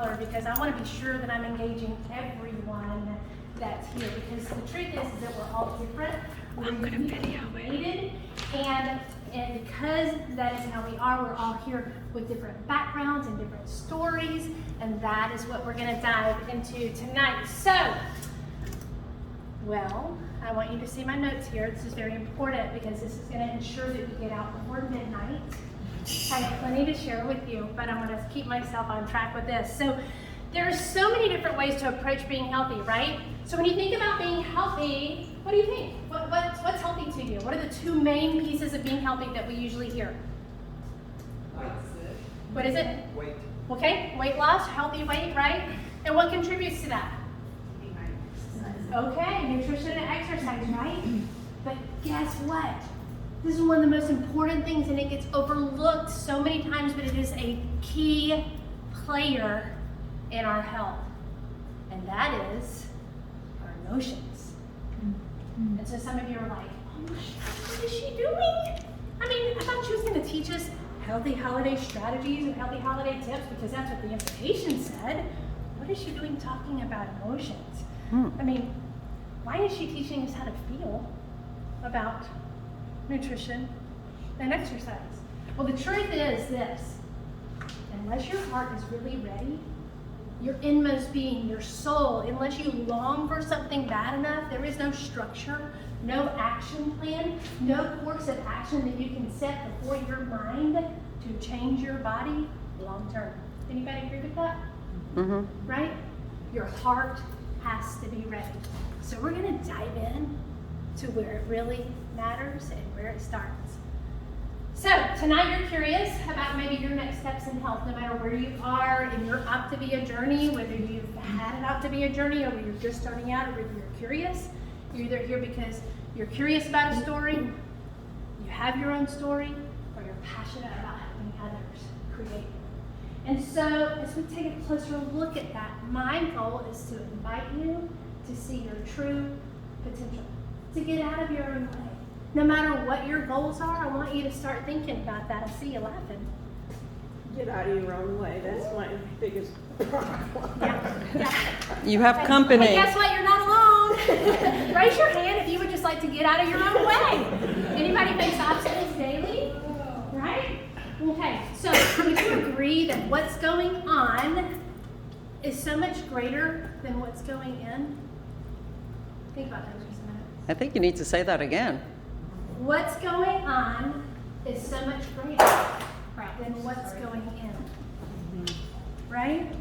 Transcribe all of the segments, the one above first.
color because I want to be sure that I'm engaging everyone that's here, because the truth is that we're all different. We're uniquely created, and because that is how we are, we're all here with different backgrounds and different stories, and that is what we're going to dive into tonight. So, well, I want you to see my notes here. This is very important because this is going to ensure that we get out before midnight. I have plenty to share with you, but I'm going to keep myself on track with this. So there are so many different ways to approach being healthy, right? So when you think about being healthy, what do you think? What's healthy to you? What are the two main pieces of being healthy that we usually hear? What is it? Weight. Okay, weight loss, healthy weight, right? And what contributes to that? Okay, nutrition and exercise, right? But guess what? This is one of the most important things, and it gets overlooked so many times, but it is a key player in our health. And that is our emotions. And so some of you are like, oh my gosh, what is she doing? I mean, I thought she was going to teach us healthy holiday strategies and healthy holiday tips because that's what the invitation said. What is she doing talking about emotions? I mean, why is she teaching us how to feel about nutrition and exercise? Well, the truth is this: unless your heart is really ready, your inmost being, your soul, unless you long for something bad enough, there is no structure, no action plan, no course of action that you can set before your mind to change your body long term. Anybody agree with that? Mm-hmm. Right? Your heart has to be ready. So we're going to dive in to where it really matters and where it starts. So tonight you're curious about maybe your next steps in health, no matter where you are in your Optavia journey, whether you've had an Optavia journey or whether you're just starting out or whether you're curious. You're either here because you're curious about a story, you have your own story, or you're passionate about helping others create. And so as we take a closer look at that, my goal is to invite you to see your true potential, to get out of your own way. No matter what your goals are, I want you to start thinking about that. I see you laughing. Get out of your own way. That's my biggest problem. Yeah. You have company. And guess what? You're not alone. Raise your hand if you would just like to get out of your own way. Anybody face obstacles daily? Right? Okay, so would you agree that what's going on is so much greater than what's going in? Think about that for just a minute. I think you need to say that again. What's going on is so much greater than what's going in. Right?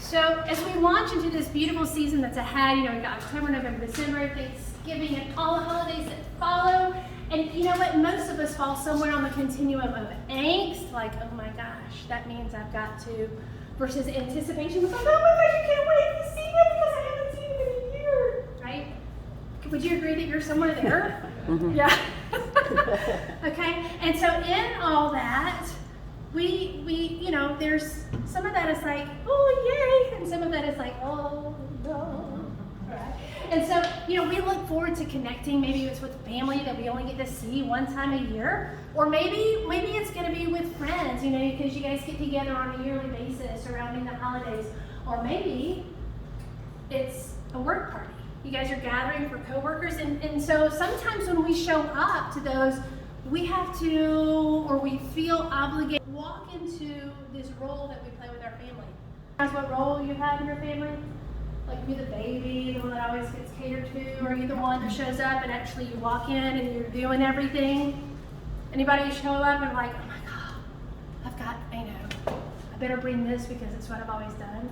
So as we launch into this beautiful season that's ahead, you know, we've got October, November, December, Thanksgiving, and all the holidays that follow. And you know what? Most of us fall somewhere on the continuum of angst, like, oh my gosh, that means I've got to, versus anticipation, like, oh my gosh, I can't wait to see them because I haven't seen them in a year, right? Would you agree that you're somewhere there? Mm-hmm. Yeah. Okay, and so in all that, we, you know, there's some of that is like, oh yay, and some of that is like, oh no. Right? And so, you know, we look forward to connecting. Maybe it's with family that we only get to see one time a year, or maybe it's going to be with friends, you know, because you guys get together on a yearly basis surrounding the holidays, or maybe it's a work party. You guys are gathering for coworkers, and so sometimes when we show up to those, we have to, or we feel obligated to walk into this role that we play with our family. That's what role you have in your family? Like, you the baby, the one that always gets catered to, or are you the one that shows up and actually you walk in and you're doing everything? Anybody show up and like, oh my God, I've got, I better bring this because it's what I've always done,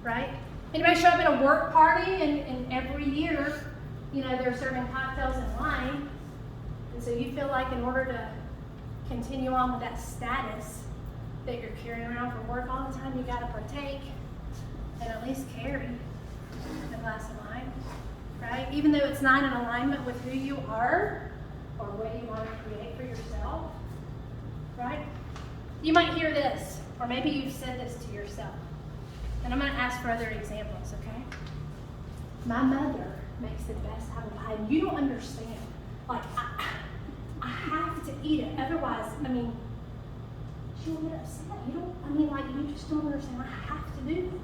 right? Anybody show up at a work party and every year, you know, they're serving cocktails and wine, and so you feel like in order to continue on with that status that you're carrying around for work all the time, you got to partake and at least carry a glass of wine, right? Even though it's not in alignment with who you are or what you want to create for yourself, right? You might hear this, or maybe you've said this to yourself. And I'm going to ask for other examples, okay? My mother makes the best apple pie, and you don't understand. Like, I have to eat it. Otherwise, I mean, she'll get upset. You just don't understand. I have to do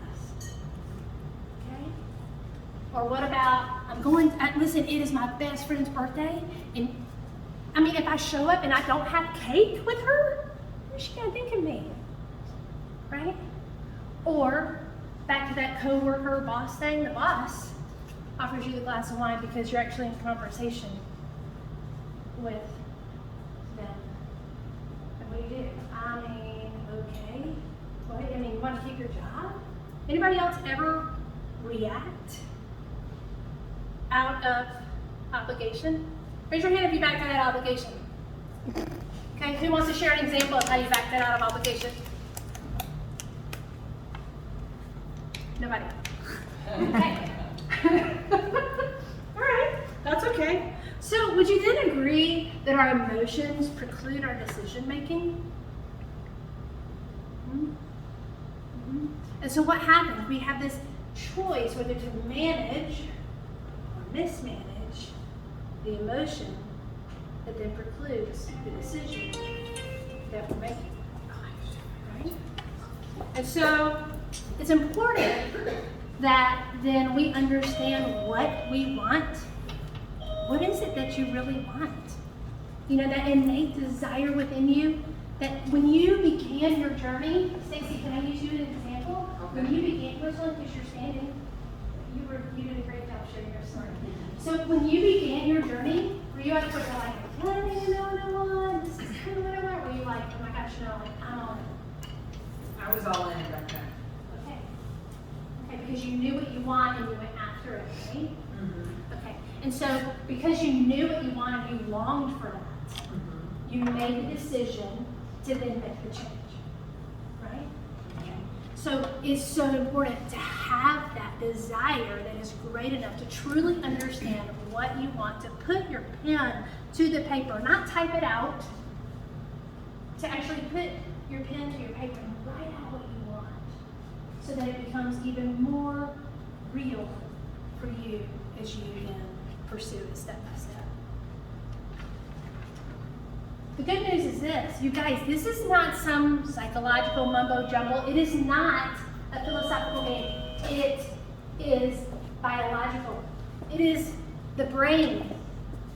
Or what about, listen, it is my best friend's birthday, and I mean, if I show up and I don't have cake with her, what's she gonna think of me? Right? Or, back to that coworker boss thing, the boss offers you the glass of wine because you're actually in conversation with them. And what do? I mean, okay. What? I mean, you want to keep your job? Anybody else ever react out of obligation? Raise your hand if you backed out of obligation. Okay, who wants to share an example of how you backed that out of obligation? Nobody. Okay. All right, that's okay. So would you then agree that our emotions preclude our decision making? Mm-hmm. And so what happens? We have this choice whether to manage or mismanage the emotion that then precludes the decision that we're making. Right? And so it's important that then we understand what we want. What is it that you really want? You know, that innate desire within you, that when you began your journey, Stacey, can I use you as an example? Okay. When you began, because you're standing, you did a great job sharing your story. So when you began your journey, were you at a point where like, I don't even know what I want, this is kind of what I want? Were you like, oh my gosh, no, like, I'm all in? I was all in at that time. Okay, because you knew what you want and you went after it, right? Mm-hmm. Okay, and so because you knew what you wanted, you longed for that. Mm-hmm. You made the decision to then make the change, right? Okay. So it's so important to have that desire that is great enough to truly understand what you want, to put your pen to the paper, not type it out, to actually put your pen to your paper and write out what you want, so that it becomes even more real for you as you then pursue it step by step. The good news is this, you guys, this is not some psychological mumbo jumbo. It is not a philosophical game. It is biological. It is the brain.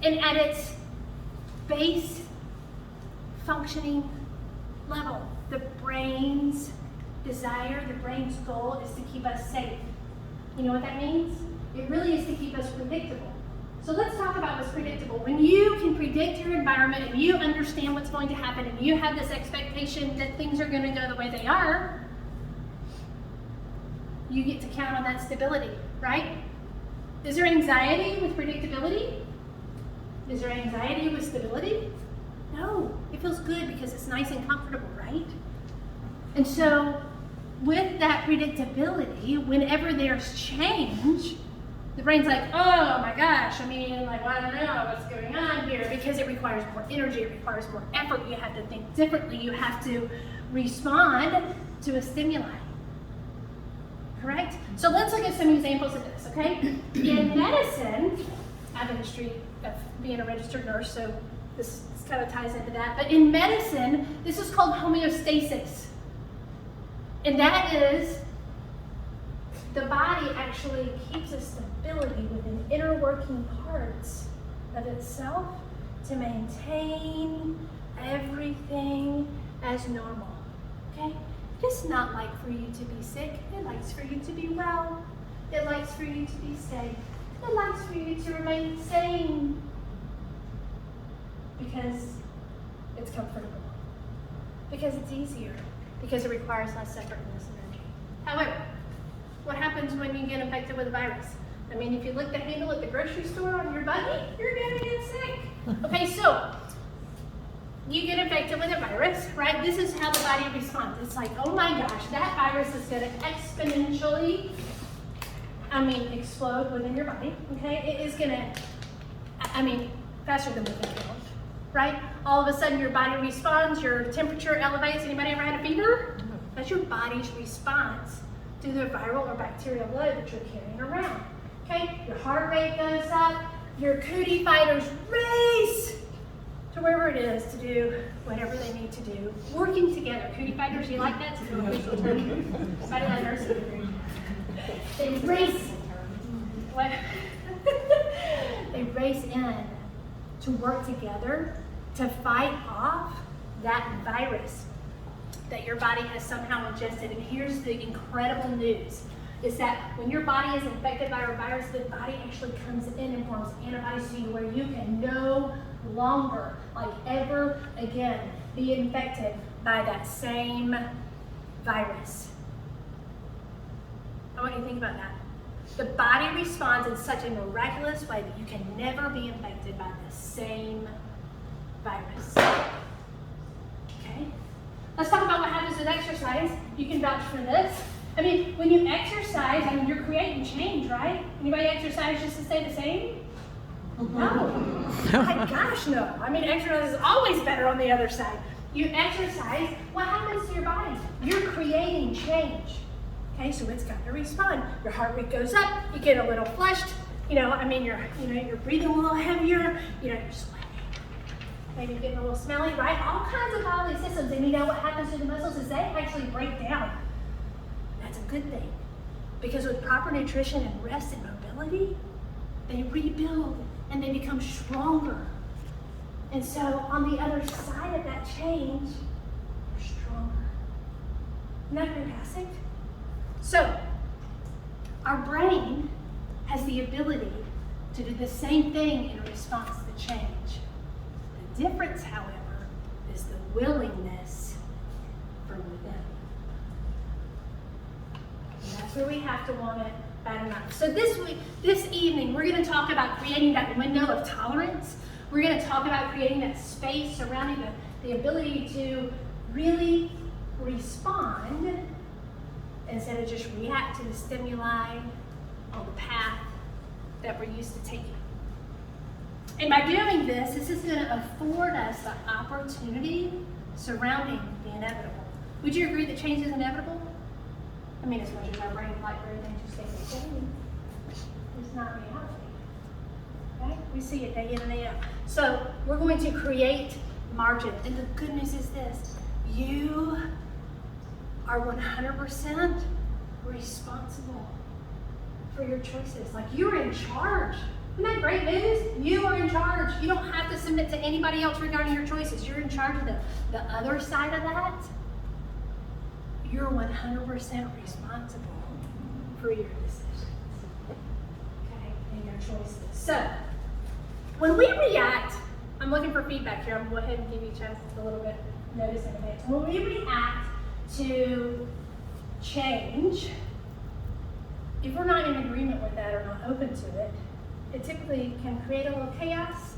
And at its base functioning level, the brain's desire, the brain's goal is to keep us safe. You know what that means? It really is to keep us predictable. So let's talk about what's predictable. When you can predict your environment and you understand what's going to happen and you have this expectation that things are going to go the way they are, you get to count on that stability, right? Is there anxiety with predictability? Is there anxiety with stability? No, it feels good because it's nice and comfortable, right? And so with that predictability, whenever there's change, the brain's like, oh my gosh, I mean, like, well, I don't know what's going on here, because it requires more energy, it requires more effort, you have to think differently, you have to respond to a stimuli. Correct? So let's look at some examples of this, okay? In medicine, I have a history of being a registered nurse, so this kind of ties into that. But in medicine, this is called homeostasis. And that is, the body actually keeps a stability within inner working parts of itself to maintain everything as normal, okay? It does not like for you to be sick. It likes for you to be well. It likes for you to be safe. It likes for you to remain sane because it's comfortable, because it's easier, because it requires less effort and less energy. However, what happens when you get infected with a virus? I mean, if you lick the handle at the grocery store on your buggy, you're gonna get sick. Okay, so you get infected with a virus, right? This is how the body responds. It's like, oh my gosh, that virus is gonna exponentially, explode within your body, okay? It is gonna, faster than we can count, right? All of a sudden your body responds, your temperature elevates. Anybody ever had a fever? That's your body's response to the viral or bacterial load that you're carrying around. Okay, your heart rate goes up, your cootie fighters race to wherever it is to do whatever they need to do, working together. Cootie fighters, you like that? Somebody like nursing degree. They race. What? to work together to fight off that virus that your body has somehow ingested. And here's the incredible news, is that when your body is infected by a virus, the body actually comes in and forms antibodies to you where you can no longer, like ever again, be infected by that same virus. I want you to think about that. The body responds in such a miraculous way that you can never be infected by the same virus. Okay? Let's talk about what happens with exercise. You can vouch for this. I mean, when you exercise, I mean, you're creating change, right? Anybody exercise just to stay the same? No. My gosh, no. I mean, exercise is always better on the other side. You exercise, what happens to your body? You're creating change. Okay, so it's got to respond. Your heart rate goes up, you get a little flushed, I mean, you're breathing a little heavier, you're sweating. Maybe you're getting a little smelly, right? All kinds of bodily systems. And what happens to the muscles is they actually break down. That's a good thing. Because with proper nutrition and rest and mobility, they rebuild and they become stronger. And so on the other side of that change, you're stronger. Isn't that fantastic? So, our brain has the ability to do the same thing in response to change. The difference, however, is the willingness from within. And that's where we have to want it bad enough. So this evening, we're going to talk about creating that window of tolerance. We're going to talk about creating that space surrounding the ability to really respond instead of just react to the stimuli on the path that we're used to taking. And by doing this is going to afford us the opportunity surrounding the inevitable. Would you agree that change is inevitable? I mean, as much as our brain like for everything to stay the same, it's not reality. Right? We see it day in and day out. So we're going to create margin. And the good news is this: you are 100% responsible for your choices. Like, you're in charge. Isn't that great news? You are in charge. You don't have to submit to anybody else regarding your choices. You're in charge of the other side of that. You're 100% responsible for your decisions. Okay, and your choices. So, when we react, I'm looking for feedback here. I'm going to go ahead and give you a chance a little bit notice in advance. When we react to change, if we're not in agreement with that or not open to it, it typically can create a little chaos,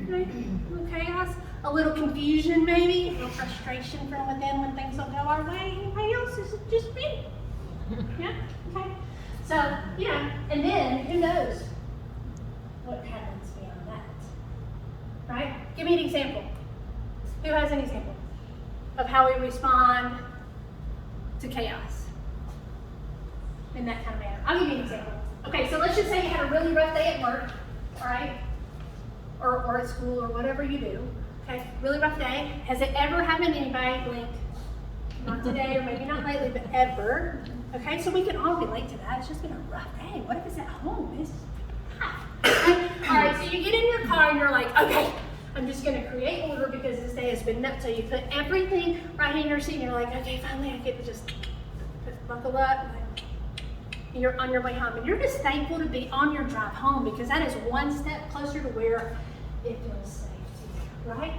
right? A little chaos, a little confusion maybe, a little frustration from within when things don't go our way. Anybody else? Is it just me? Yeah? Okay. So, and then who knows what happens beyond that, right? Give me an example. Who has an example of how we respond to chaos in that kind of manner? I'll give you an example. Okay, so let's just say you had a really rough day at work, all right? Or at school or whatever you do. Okay, really rough day. Has it ever happened to anybody? Blink. Not today or maybe not lately, but ever. Okay, so we can all relate to that. It's just been a rough day. What if it's at home? It's all right, so you get in your car and you're like, okay, I'm just going to create order because this day has been nuts. So you put everything right in your seat and you're like, okay, finally I get to just buckle up. And you're on your way home. And you're just thankful to be on your drive home because that is one step closer to where it feels safe to you, right?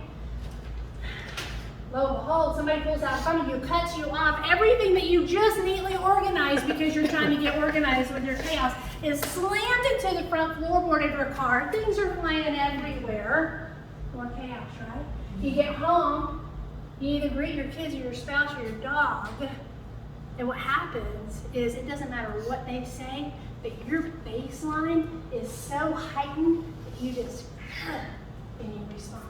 Lo and behold, somebody pulls out in front of you, cuts you off. Everything that you just neatly organized because you're trying to get organized with your chaos is slammed into the front floorboard of your car. Things are flying everywhere. More chaos, right? You get home, you either greet your kids or your spouse or your dog, and what happens is it doesn't matter what they say, but your baseline is so heightened that you just and you respond.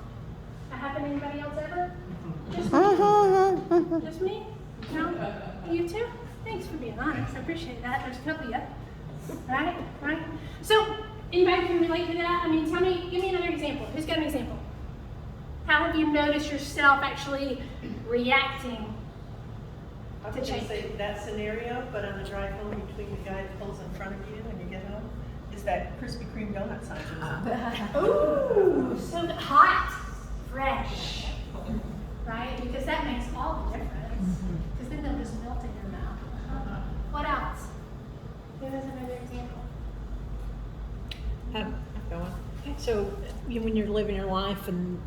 That happened to anybody else ever? Just me? Just me? No? You too? Thanks for being honest. I appreciate that. There's a couple of you. Right? Right? So, anybody can relate to that? I mean, give me another example. Who's got an example? How have you noticed yourself actually reacting I was going to say that scenario, but on the drive home between the guy that pulls in front of you when you get home, is that Krispy Kreme donut size. Ooh, so hot, fresh, right? Because that makes all the difference. Because then they'll just melt in your mouth. What else? Give us another example. I'm going. So when you're living your life and,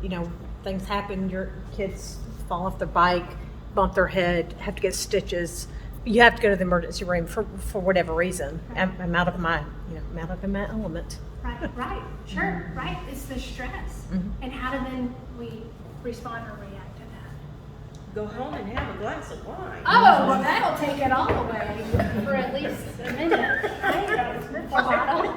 things happen, your kids fall off their bike, bump their head, have to get stitches. You have to go to the emergency room for whatever reason. I'm out of my, I'm out of my element. Right, sure, right. It's the stress. And how do then we respond or react to that? Go home and have a glass of wine. Oh, well, that'll take it all away for at least a minute, right? Or bottle.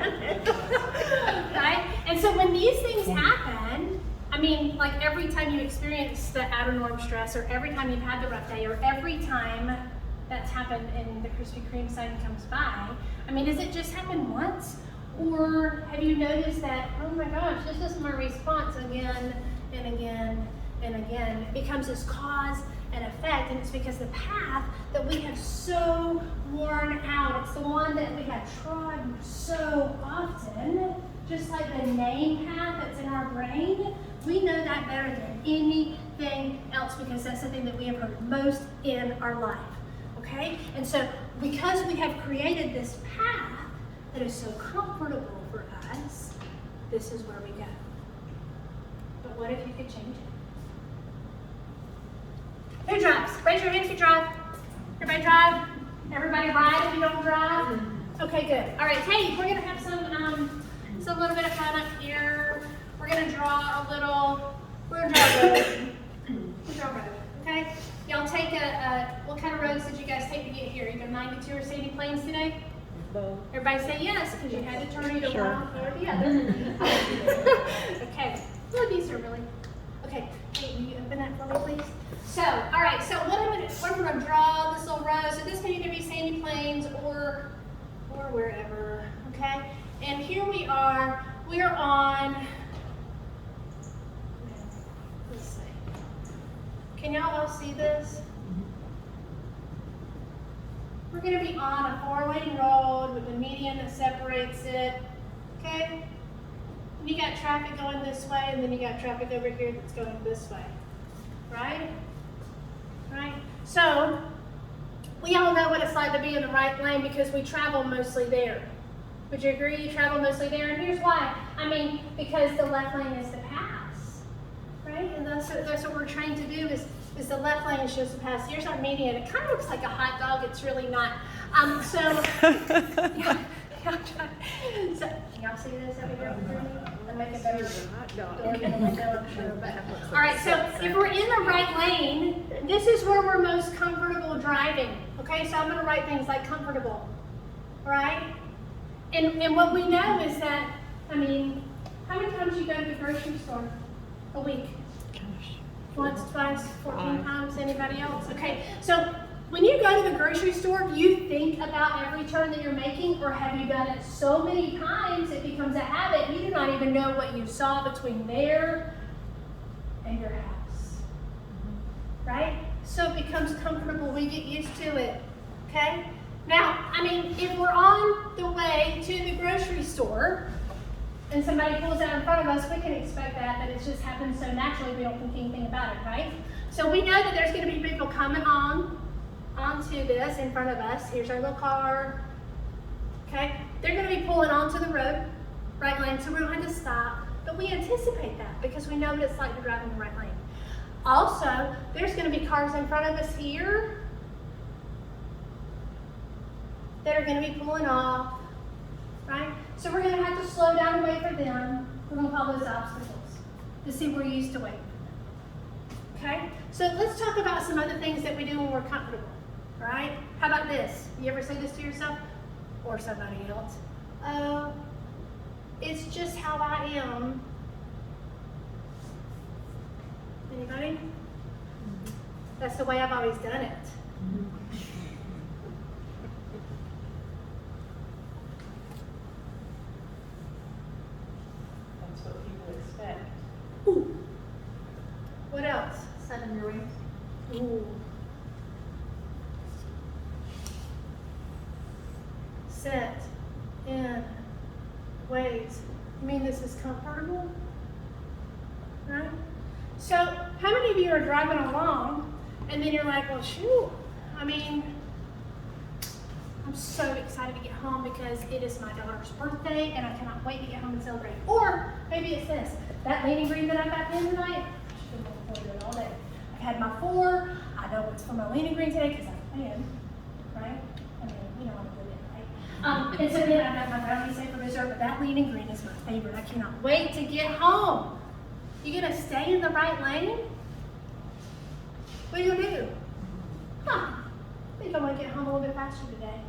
Right? And so when these things happen, I mean, like every time you experience the out of norm stress, or every time you've had the rough day, or every time that's happened and the Krispy Kreme sign comes by, I mean, does it just happen once? Or have you noticed that, oh my gosh, this is my response again and again and again? It becomes this cause and effect, and it's because the path that we have so worn out, it's the one that we have trodden so often, just like the name path that's in our brain. We know that better than anything else because that's the thing that we have heard most in our life. Okay? And so because we have created this path that is so comfortable for us, this is where we go. But what if you could change it? Who drives? Raise your hand if you drive. Everybody drive? Everybody ride if you don't drive? Okay, good. All right, hey, we're gonna have a little bit of fun up here. We're gonna draw a road. We'll draw a road, okay? Y'all take what kind of roads did you guys take to get here? Either 92 or Sandy Plains today? Both. Everybody say yes, because you had to turn either Sure. one or the other. Okay. Oh, these are really. Okay. Hey, will you open that for me, please? So, all right. So, what I'm gonna draw this little road. So this can either be Sandy Plains or wherever. Okay. And here we are. We are on. Let's see. Can y'all all see this? We're going to be on a 4-lane road with a median that separates it, okay? And you got traffic going this way, and then you got traffic over here that's going this way, right? Right? So, we all know what it's like to be in the right lane because we travel mostly there. Would you agree you travel mostly there? And here's why. I mean, because the left lane is the pass, right? And that's what we're trained to do is the left lane is just the pass. Here's our median. It kind of looks like a hot dog. It's really not. So, yeah. So, can y'all see this over here? I'll make it better. All right, so if we're in the right lane, this is where we're most comfortable driving. Okay, so I'm going to write things like comfortable, right? And what we know is that, I mean, how many times you go to the grocery store a week? Once, twice, 14 times, anybody else? Okay, so when you go to the grocery store, do you think about every turn that you're making, or have you done it so many times it becomes a habit, you do not even know what you saw between there and your house, right? So it becomes comfortable, we get used to it, okay? Now, I mean, if we're on the way to the grocery store, and somebody pulls out in front of us, we can expect that, but it just happens so naturally we don't think anything about it, right? So we know that there's going to be people coming onto this in front of us. Here's our little car, okay? They're going to be pulling onto the road, right lane, so we don't have to stop, but we anticipate that because we know what it's like to drive in the right lane. Also, there's going to be cars in front of us here that are going to be pulling off, right? So we're going to have to slow down and wait for them. We're going to call those obstacles to see we're used to waiting. Okay? So let's talk about some other things that we do when we're comfortable, right? How about this? You ever say this to yourself or somebody else? Oh, it's just how I am. Anybody? That's the way I've always done it. That's what people expect. Ooh. What else? 7 your wings. Ooh. Set in ways. You mean this is comfortable? Right? So, how many of you are driving along and then you're like, well, shoot, I mean, I'm so excited to get home because it is my daughter's birthday and I cannot wait to get home and celebrate. Or maybe it's this, that leaning green that I got in tonight, I've been looking forward to it all day. I've had my 4, I know what's for my leaning green today because I planned, right? I mean, you know I'm a good right? And so then I've got my brownie safe for dessert, but that leaning green is my favorite. I cannot wait to get home. You gonna stay in the right lane? What are you gonna do? Huh, I think I'm gonna get home a little bit faster today.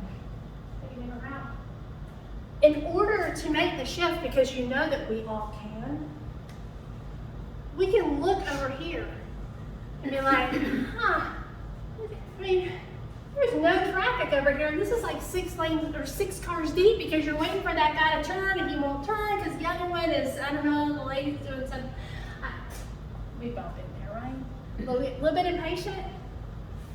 Maybe never out. In order to make the shift, because you know that we all can, we can look over here and be like, huh, I mean, there's no traffic over here. This is like 6 lanes or 6 cars deep because you're waiting for that guy to turn and he won't turn because the other one is, I don't know, the lady's doing something. We've all been there, right? A little bit impatient.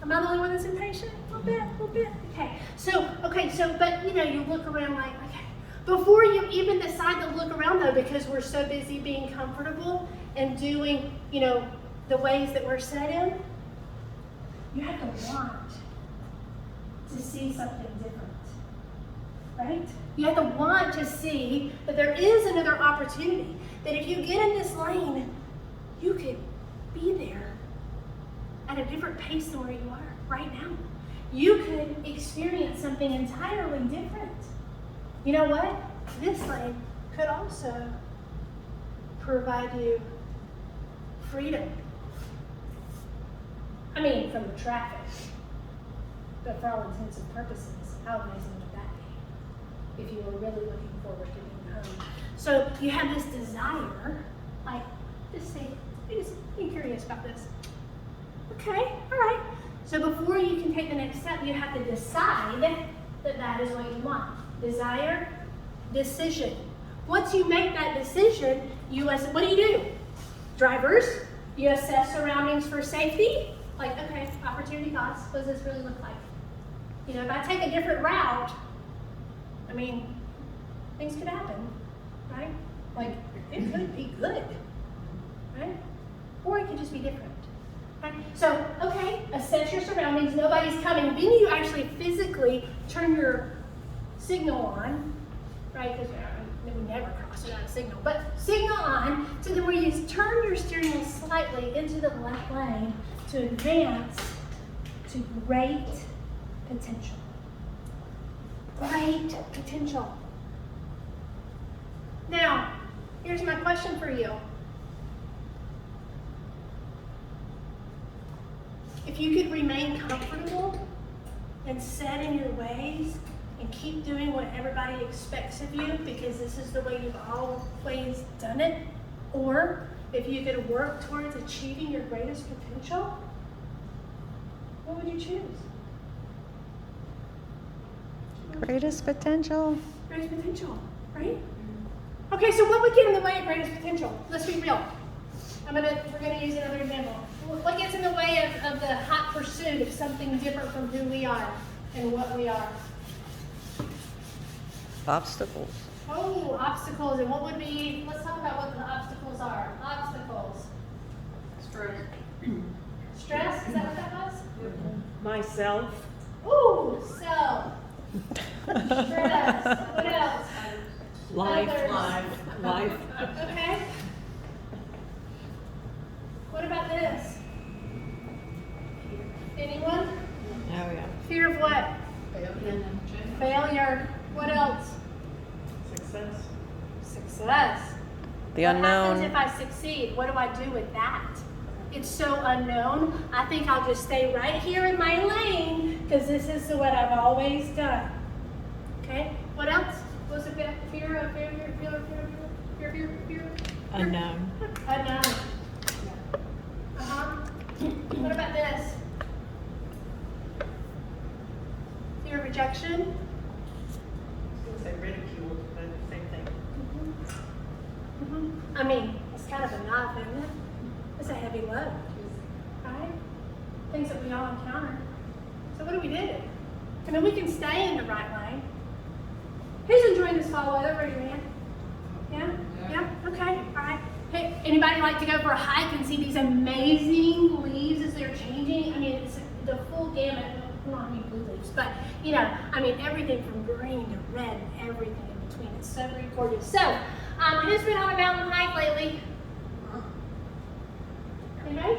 Am I the only one that's impatient? A little bit. Okay, so, but you know, you look around like, okay. Before you even decide to look around though, because we're so busy being comfortable and doing, you know, the ways that we're set in, you have to want to see something different, right? You have to want to see that there is another opportunity, that if you get in this lane, you could be there at a different pace than where you are right now. You could experience something entirely different. You know what? This lane could also provide you freedom. I mean, from the traffic. But for all intents and purposes, how amazing would that be if you were really looking forward to being home? So you have this desire, like, just say, just be curious about this. Okay, all right. So before you can take the next step, you have to decide that that is what you want. Desire, decision. Once you make that decision, what do? Drivers, you assess surroundings for safety. Like, okay, opportunity costs, what does this really look like? You know, if I take a different route, I mean, things could happen, right? Like, it could be good, right? Or it could just be different. Right? So, okay, assess your surroundings, nobody's coming. Then you actually physically turn your signal on, right? Because we never cross without a signal, but signal on to the where you turn your steering wheel slightly into the left lane to advance to great potential. Great potential. Now, here's my question for you. If you could remain comfortable and set in your ways and keep doing what everybody expects of you because this is the way you've always done it, or if you could work towards achieving your greatest potential, what would you choose? Greatest potential. Greatest potential, right? Okay, so what would get in the way of greatest potential? Let's be real. We're gonna use another example. What gets in the way of the hot pursuit of something different from who we are and what we are? Obstacles. Oh, obstacles. And what would be, let's talk about what the obstacles are. Obstacles. Stress. Stress, is that what that was? Myself. Ooh, self. Stress. What else? Others. Life. Okay. What about this? Anyone? Oh, yeah. Fear of what? Failure. What else? Success. Success. The What unknown. happens if I succeed? What do I do with that? It's so unknown. I think I'll just stay right here in my lane because this is what I've always done. Okay. What else? What's it? Fear of fear. Unknown. Unknown. What about this? Fear of rejection. I was going to say ridicule, but same thing. I mean, it's kind of a knife, isn't it? It's a heavy load, right? Things that we all encounter. So what do we do? I mean, we can stay in the right lane. Who's enjoying this fall weather? Raise your hand. Yeah, okay, all right. Hey, anybody like to go for a hike and see these amazing leaves as they're changing? I mean, it's the full gamut. We don't have any blue leaves, but you know, I mean, everything from green to red and everything in between. It's so very gorgeous. So, who's been on a mountain hike lately? Anybody?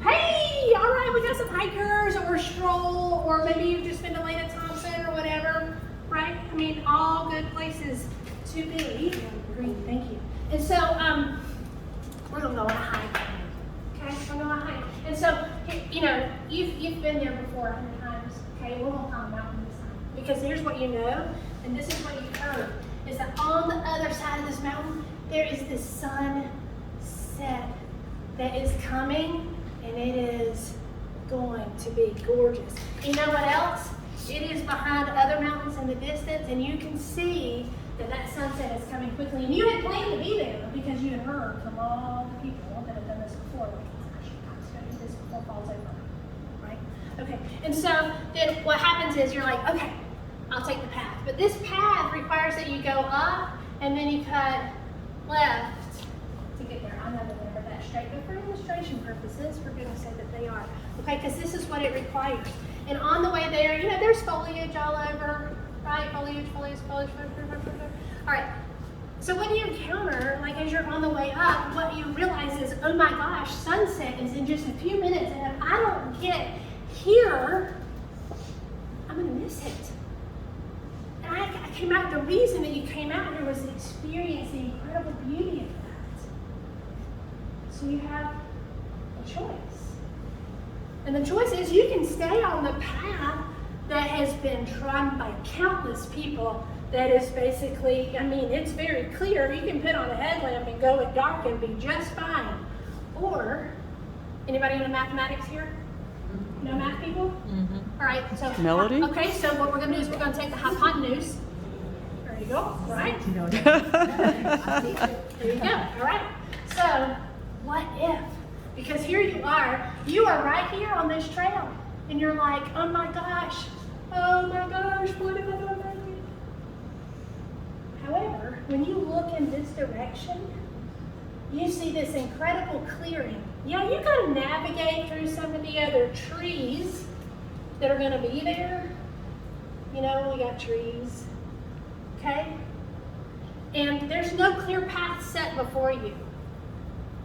Hey, all right, we got some hikers or stroll, or maybe you've just been to Lena Thompson or whatever, right? I mean, all good places to be. Green, thank you. And so, we're gonna go on a hike. Okay, we're going on a hike. And so, you know, you've been there before 100 times. Okay, we're gonna climb a mountain this time because here's what you know, and this is what you've heard: is that on the other side of this mountain there is this sunset that is coming, and it is going to be gorgeous. You know what else? It is behind other mountains in the distance, and you can see that sunset is coming quickly. And you had planned to be there because you had heard from all the people that have done this before. Like, gosh, you guys gotta do this before it falls over, right? Okay, and so then what happens is you're like, okay, I'll take the path. But this path requires that you go up and then you cut left to get there. I know that they're that straight, but for illustration purposes, we're going to say that they are. Okay, because this is what it requires. And on the way there, you know, there's foliage all over, right? Foliage. All right. So what do you encounter, like as you're on the way up, what you realize is, oh my gosh, sunset is in just a few minutes, and if I don't get here, I'm going to miss it. And I came out, the reason that you came out here was to experience the incredible beauty of that. So you have a choice. And the choice is you can stay on the path that has been trodden by countless people. That is basically, I mean, it's very clear. You can put on a headlamp and go at dark and be just fine. Or, anybody into mathematics here? No math people? Mm-hmm. All right, so. Melody? Okay, so what we're going to do is we're going to take the hypotenuse. There you go, right? There you go, all right. So, what if? Because here you are right here on this trail. And you're like, oh my gosh, what if I don't make it? However, when you look in this direction, you see this incredible clearing. Yeah, you got to navigate through some of the other trees that are going to be there. You know, we got trees, okay? And there's no clear path set before you.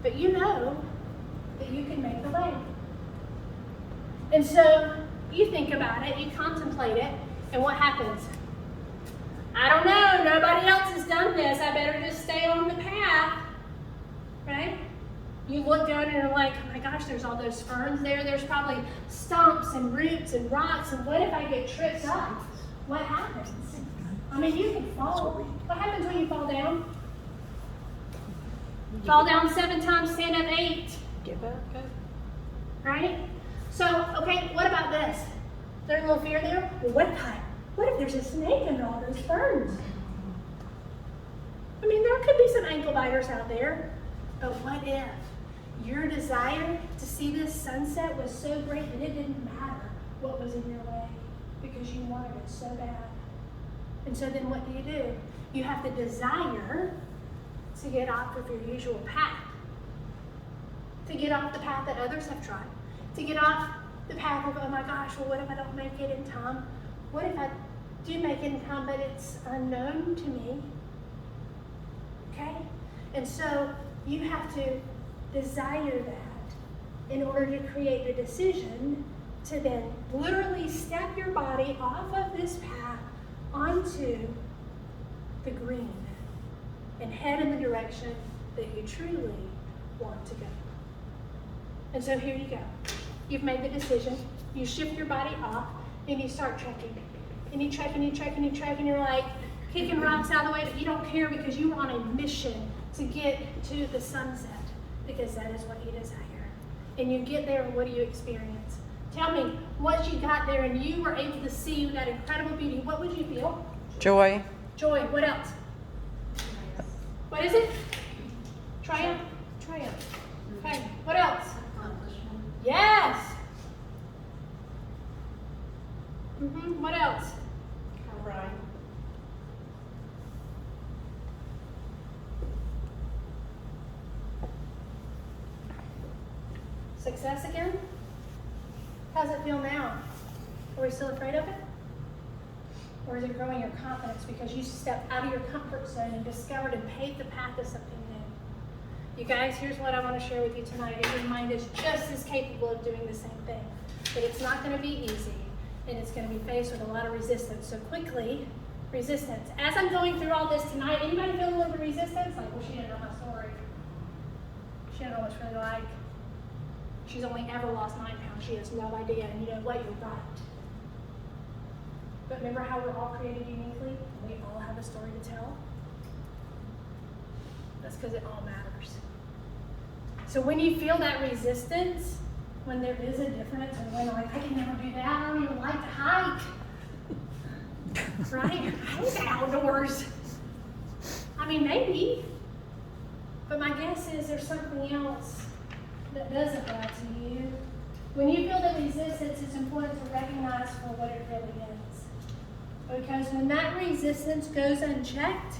But you know that you can make the way. And so you think about it, you contemplate it, and what happens? I don't know, nobody else has done this. I better just stay on the path, right? You look down and you're like, oh my gosh, there's all those ferns there. There's probably stumps and roots and rocks. And what if I get tripped up? What happens? I mean, you can fall. What happens when you fall down? Fall down 7 times, stand up 8. Get back up. Right? So, okay, what about this? Is there a little fear there? Well, what if there's a snake under all those ferns? I mean, there could be some ankle biters out there, but what if your desire to see this sunset was so great that it didn't matter what was in your way because you wanted it so bad? And so then what do? You have to desire to get off of your usual path, to get off the path that others have tried, to get off the path of, oh my gosh, well, what if I don't make it in time? What if I do make it in time, but it's unknown to me? Okay? And so you have to desire that in order to create a decision to then literally step your body off of this path onto the green and head in the direction that you truly want to go. And so here you go. You've made the decision. You shift your body off and you start trekking. And you trek and you trek and you trek and you're like kicking rocks out of the way, but you don't care because you're on a mission to get to the sunset because that is what you desire. And you get there and what do you experience? Tell me, once you got there and you were able to see that incredible beauty, what would you feel? Joy. Joy. What else? What is it? Triumph. Triumph. Okay. What else? Yes. What else? Pride. Success again? How's it feel now? Are we still afraid of it? Or is it growing your confidence because you stepped out of your comfort zone and discovered and paved the path to something new? You guys, here's what I want to share with you tonight. Your mind is just as capable of doing the same thing. But it's not going to be easy. And it's going to be faced with a lot of resistance. So quickly, resistance. As I'm going through all this tonight, anybody feel a little bit of resistance? Like, well, she didn't know my story. She didn't know what it's really like. She's only ever lost 9 pounds. She has no idea. And you know what? You're right. But remember how we're all created uniquely? We all have a story to tell. That's because it all matters. So when you feel that resistance, when there is a difference, and when like, I can never do that, I don't even like to hike. Right? Hike outdoors. I mean, maybe. But my guess is there's something else that does apply to you. When you feel the resistance, it's important to recognize for what it really is. Because when that resistance goes unchecked,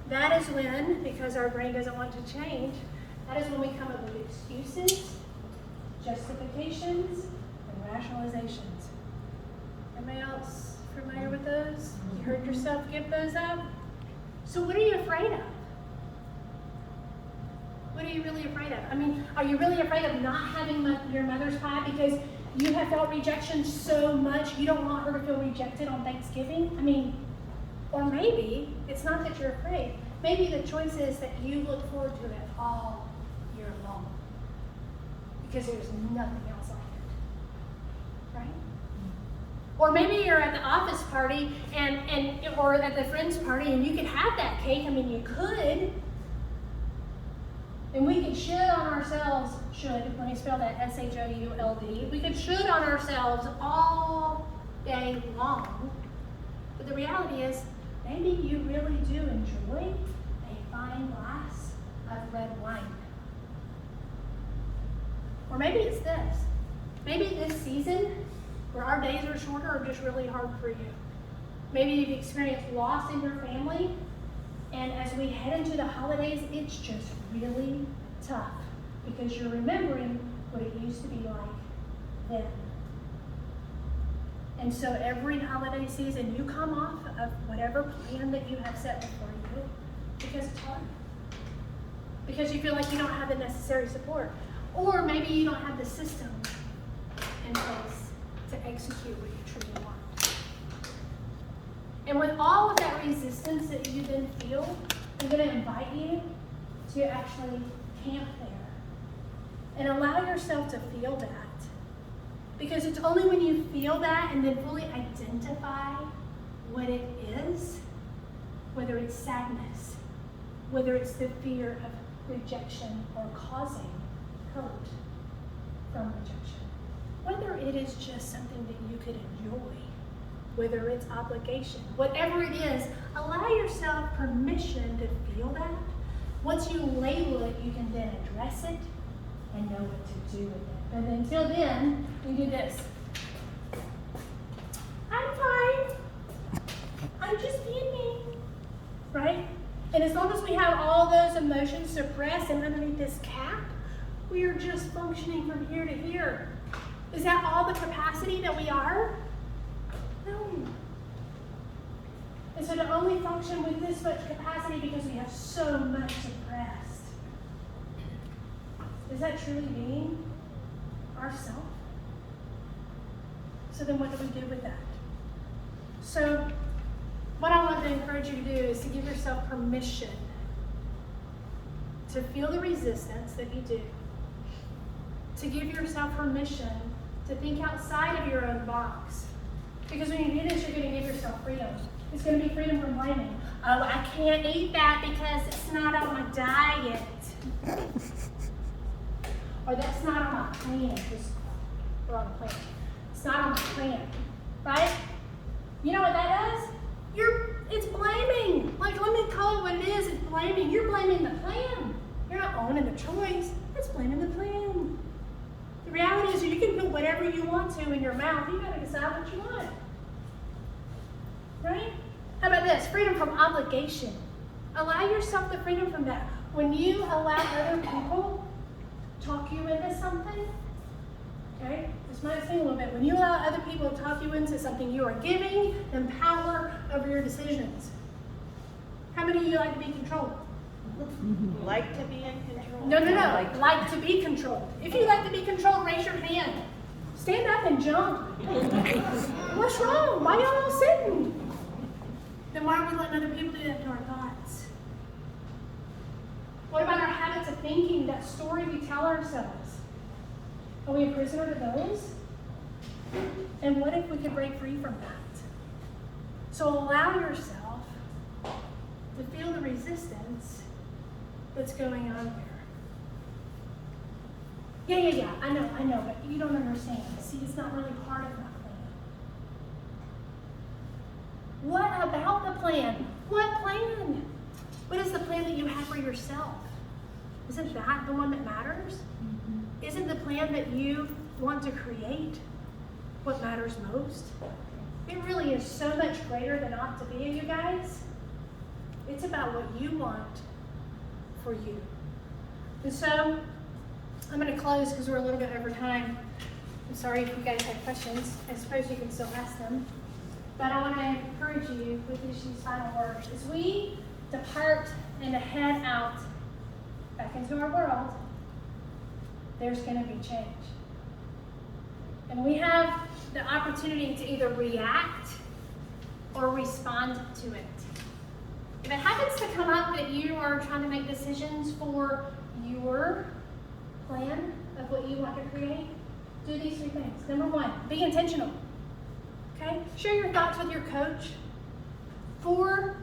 that is when, because our brain doesn't want to change, that is when we come up with excuses, justifications, and rationalizations. Anybody else familiar with those? You heard yourself give those up? So what are you afraid of? What are you really afraid of? I mean, are you really afraid of not having your mother's pie because you have felt rejection so much you don't want her to feel rejected on Thanksgiving? I mean, or maybe it's not that you're afraid. Maybe the choice is that you look forward to it all year long because there's nothing else like it, right? Or maybe you're at the office party or at the friend's party and you could have that cake. I mean, you could. And we could should on ourselves, let me spell that, S-H-O-U-L-D. We could should on ourselves all day long. But the reality is, maybe you really do enjoy a fine glass of red wine. Or maybe it's this. Maybe this season, where our days are shorter, are just really hard for you. Maybe you've experienced loss in your family, and as we head into the holidays, it's just really tough because you're remembering what it used to be like then. And so every holiday season, you come off of whatever plan that you have set before you because it's hard. Because you feel like you don't have the necessary support. Or maybe you don't have the system in place to execute what you truly want. And with all of that resistance that you then feel, I'm going to invite you to actually camp there and allow yourself to feel that. Because it's only when you feel that and then fully identify what it is, whether it's sadness, whether it's the fear of rejection or causing hurt from rejection, whether it is just something that you could enjoy, whether it's obligation, whatever it is, allow yourself permission to feel that. Once you label it, you can then address it and know what to do with it. But until then, we do this. I'm fine. I'm just being me. Right? And as long as we have all those emotions suppressed and underneath this cap, we are just functioning from here to here. Is that all the capacity that we are? No. And so to only function with this much capacity because we have so much suppressed, is that truly being ourself? So then what do we do with that? So what I want to encourage you to do is to give yourself permission to feel the resistance that you do. To give yourself permission to think outside of your own box. Because when you do this, you're going to give yourself freedom. It's going to be freedom from blaming. Oh, I can't eat that because it's not on my diet. Or that's not on my plan. We're on a plan. It's not on my plan. Right? You know what that does? It's blaming. Like, let me call it what it is. It's blaming. You're blaming the plan. You're not owning the choice. It's blaming the plan. The reality is you can put whatever you want to in your mouth. You got to decide what you want. Right? How about this? Freedom from obligation. Allow yourself the freedom from that. When you allow other people talk you into something, Okay? This might seem a little bit. When you allow other people to talk you into something, you are giving them power over your decisions. How many of you like to be controlled? Like to be in control. No. Like to be controlled. If you like to be controlled, raise your hand. Stand up and jump. What's wrong? Why y'all all sitting? Then why are we letting other people do that to our thoughts? What about our habits of thinking, that story we tell ourselves? Are we a prisoner to those? And what if we could break free from that? So allow yourself to feel the resistance that's going on there. Yeah, I know, but you don't understand. See, it's not really part of my plan. What about the plan? What plan? What is the plan that you have for yourself? Isn't that the one that matters? Isn't the plan that you want to create what matters most? It really is so much greater than ought to be, you guys. It's about what you want for you. And so, I'm going to close because we're a little bit over time. I'm sorry if you guys have questions. I suppose you can still ask them. But I want to encourage you with these final words. As we depart and head out back into our world, there's going to be change. And we have the opportunity to either react or respond to it. If it happens to come up that you are trying to make decisions for your plan of what you want to create, do these 3 things. Number 1, be intentional. Okay? Share your thoughts with your coach. 4,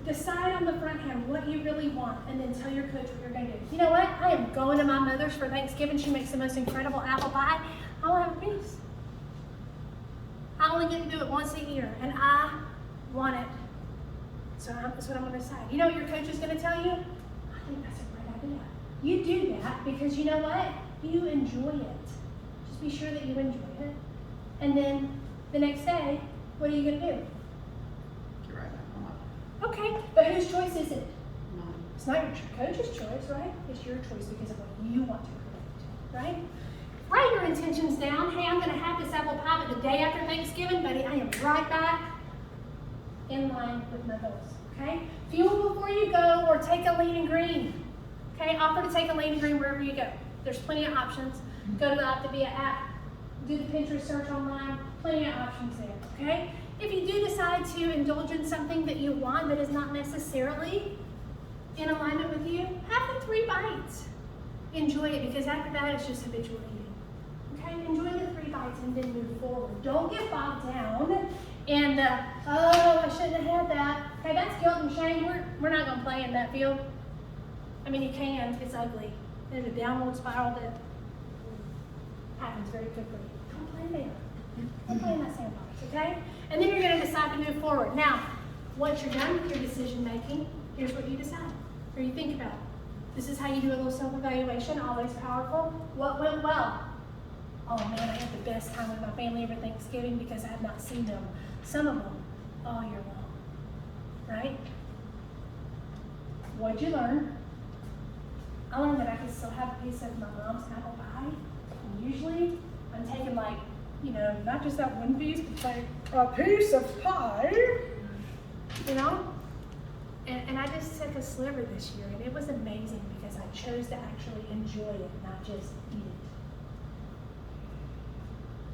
decide on the front hand what you really want, and then tell your coach what you're going to do. You know what? I am going to my mother's for Thanksgiving. She makes the most incredible apple pie. I will have a piece. I only get to do it once a year, and I want it. So that's what I'm going to decide. You know what your coach is going to tell you? I think that's a great idea. You do that because you know what? You enjoy it. Just be sure that you enjoy it. And then the next day, what are you going to do? You're right back on it. Okay, but whose choice is it? Mine. It's not your coach's choice, right? It's your choice because of what you want to create, right? Write your intentions down. Hey, I'm going to have this apple pie, but the day after Thanksgiving, buddy, I am right back in line with my goals, okay? Fuel before you go or take a lean and green, okay? Offer to take a lean and green wherever you go. There's plenty of options. Go to the Optavia app, do the Pinterest search online, plenty of options there, okay? If you do decide to indulge in something that you want that is not necessarily in alignment with you, have the 3 bites. Enjoy it, because after that, it's just habitual eating, okay? Enjoy the 3 bites and then move forward. Don't get bogged down and, oh, I shouldn't have had that. Okay, that's guilt and shame. We're not going to play in that field. I mean, you can. It's ugly. There's a downward spiral that happens very quickly. Don't play there. Don't play in that sandbox, okay? And then you're going to decide to move forward. Now, once you're done with your decision making, here's what you decide, or you think about. This is how you do a little self-evaluation, always powerful. What went well? Oh man, I had the best time with my family over Thanksgiving because I have not seen them, some of them, all year long, right? What'd you learn? I learned that I could still have a piece of my mom's apple pie. And usually, I'm taking like, you know, not just that one piece, but like a piece of pie, you know? And I just took a sliver this year, and it was amazing because I chose to actually enjoy it, not just eat it.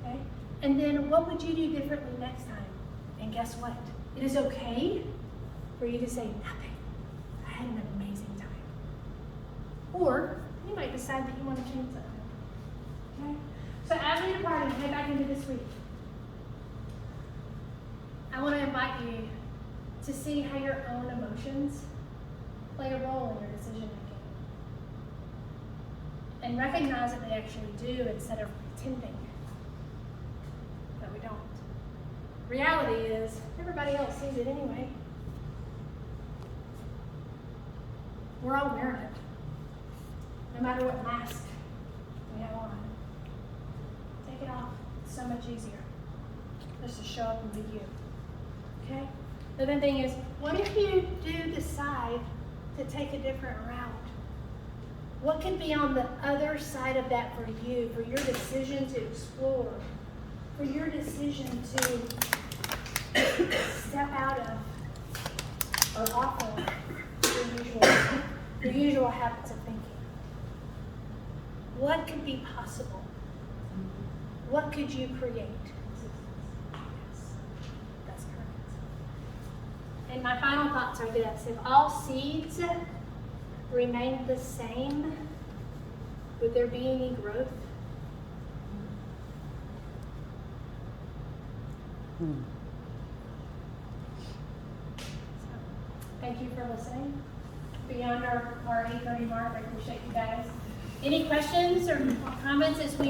Okay? And then what would you do differently next time? And guess what? It is okay for you to say nothing. I had an amazing time. Or you might decide that you want to change something. Okay? So as we depart and head back into this week, I want to invite you to see how your own emotions play a role in your decision making. And recognize that they actually do instead of pretending that we don't. Reality is, everybody else sees it anyway. We're all wearing it. No matter what mask we have on. Take it off. It's so much easier. Just to show up and be you. Okay? The other thing is, what if you do decide to take a different route? What could be on the other side of that for you, for your decision to explore, for your decision to step out of or off of your usual habits of thinking? What could be possible? What could you create? That's correct. And my final thoughts are this: if all seeds remained the same, would there be any growth? Thank you for listening. Beyond our 8:30 mark, I appreciate you guys. Any questions or comments as we